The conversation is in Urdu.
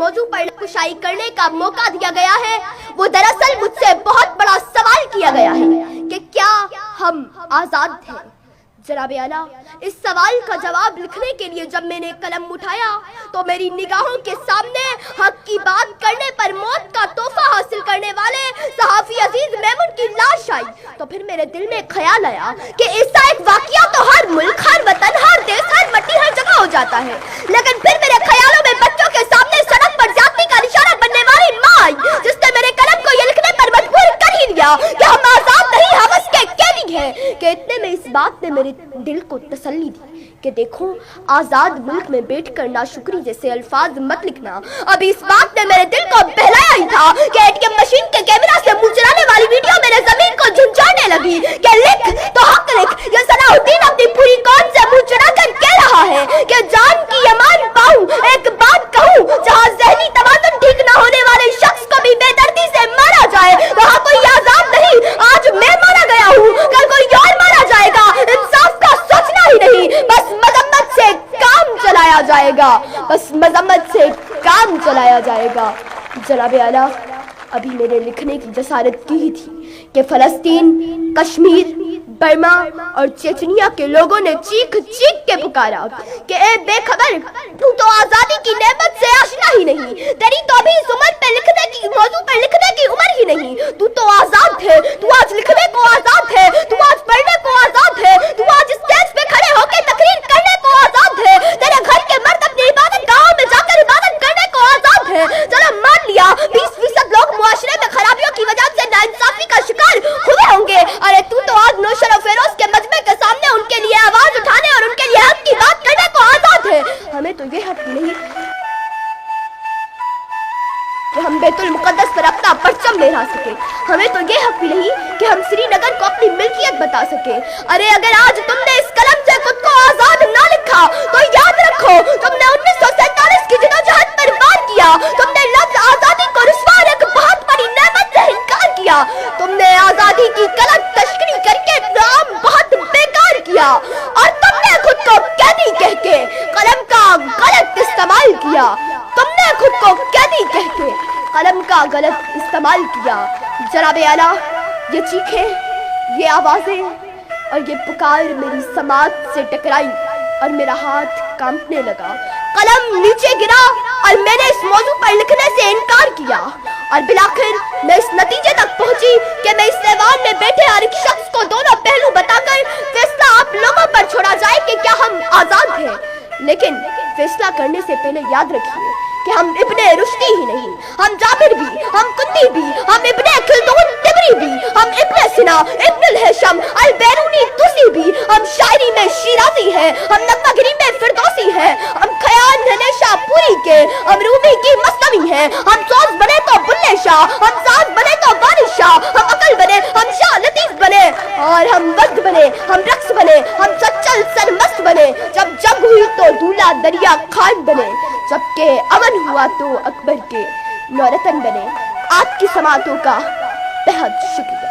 موضوع پر کشائی کرنے کا موقع دیا گیا ہے وہ دراصل مجھ سے بہت بڑا سوال کیا گیا ہے کہ کیا ہم آزاد ہیں؟ جناب اعلیٰ، اس سوال کا جواب لکھنے کے لیے جب میں نے قلم اٹھایا تو میری نگاہوں کے سامنے حق کی بات کرنے پر موت کا تحفہ حاصل کرنے والے صحافی عزیز میمون کی لاش آئی تو پھر میرے دل میں خیال آیا کہ ایسا ایک واقعہ تو ہر ملک، ہر وطن، ہر دیش، ہر مٹی، ہر جگہ ہو جاتا ہے، لیکن پھر میرے خیالوں میں بچوں کے سامنے سڑک پر جاتی کا نشانہ بننے والی ماں آئی جس نے میرے قلم کو یہ لکھنے پر مجبور کر ہی دیا کہ ہم آزاد نہیں، ہم اس کے قیدی ہیں۔ کہ اتنے میں اس بات نے میرے دل کو تسلی دی کہ دیکھو، آزاد ملک میں بیٹھ کر ناشکری جیسے الفاظ مت لکھنا۔ اب اس بات نے میرے دل کو بہلایا ہی تھا کہ اے ٹی ایم مشین کے کیمرہ سے منہ چرانے والی ویڈیو میرے زمین کو جھنجھانے لگی کہ لکھ تو حق لکھ۔ یہ صلاح الدین اپنی پوری قوم سے منہ چرا کر کہہ رہا ہے کہ جان کی امان پاؤں، ایک بات کہوں، جہاں ذہنی توازن ٹھیک نہ ہونے والے شخص کو بھی بے دردی سے مارا جائے وہاں کوئی آزاد نہیں۔ آج میں مارا گیا ہوں، کل کوئی اور مارا جائے گا، انصاف کا سوچنا ہی نہیں، بس مذمت سے کام چلایا جائے گا، بس مذمت سے کام چلایا جائے گا۔ جناب اعلیٰ، ابھی میرے لکھنے کی جسارت کی ہی تھی کہ فلسطین، کشمیر، برما اور چیچنیا کے لوگوں نے چیخ چیخ کے پکارا کہ اے بے خبر، تو آزادی کی نعمت سے آشنا ہی نہیں، تیری تو ابھی اس عمر پہ لکھنے کی موضوع پر لکھنے کی عمر ہی نہیں، تو آزاد ہے، تو آج لکھنے کو آزاد ہے، تو آج پڑھنے کو آزاد ہے، تو آج اسٹیج پہ کھڑے ہو کے تقریر کرنے کو آزاد ہے، تیرے گھر کے مرد اپنی عبادت گاہوں میں جا کر عبادت کرنے کو آزاد ہے۔ چلو مان لیا 20% لوگ معاشرے میں خرابیوں کی وجہ سے ناانصافی کا شکار ہوئے ہوں گے، ارے تو آج نوشر و فیروز کے مجمع کے سامنے ان کے لیے آواز اٹھانے اور ان کے لیے حق کی بات کرنے کو آزاد ہے۔ ہمیں تو یہ حق نہیں کہ ہم بیت المقدس پر اپنا پرچم لہرا سکے، ہمیں تو یہ حق بھی نہیں کہ ہم سری نگر کو اپنی ملکیت بتا سکے۔ ارے اگر آج تم نے اس قلم سے خود کو آزاد نہ لکھا تو یاد رکھو تم نے 1947 کی جدوجہد پر وار کیا، تم نے لفظ آزادی کو رسوا اور ایک بہت بڑی نعمت سے انکار کیا، تم نے آزادی کی غلط تشکیل کر کے نام بہت بیکار کیا، اور تم نے خود کو قیدی کہہ کے قلم کا غلط استعمال کیا، تم نے خود کو قیدی کہہ کے قلم کا غلط استعمال کیا۔ جناب اعلیٰ، یہ چیخیں، یہ آوازیں اور یہ پکار میری سماعت سے ٹکرائی اور میرا ہاتھ کانپنے لگا، قلم نیچے گرا اور میں نے اس موضوع پر لکھنے سے انکار کیا، اور بلاخر میں اس نتیجے تک پہنچی کہ میں اس ایوان میں بیٹھے ہر ایک شخص کو دونوں پہلو بتا کر فیصلہ آپ لوگوں پر چھوڑا جائے کہ کیا ہم آزاد ہیں، لیکن فیصلہ کرنے سے پہلے یاد رکھیے کہ ہم ابن رشدی ہی نہیں، ہم جابر بھی، ہم قطبی بھی، ہم ابن خلدون طبری بھی، ہم ابن سینا، ابن الہشم، البیرونی طوسی بھی، ہم شاعری میں شیرازی ہیں، ہم نغمہ میں فردوسی ہیں، ہم خیال ہمیشہ پوری کے، ہم رومی کی مثنوی ہیں، ہم سوز بنے تو بلے شاہ، ہم ساز بنے تو وارث شاہ، ہم عقل بنے، ہم شاہ لطیف بنے، اور ہم وقت بنے، ہم رقص بنے، ہم سچل سرمست بنے، جب جنگ ہوئی تو دھولا دریا خان بنے، جبکہ امن ہوا تو اکبر کے نورتن بنے۔ آپ کی سماعتوں کا بہت شکریہ۔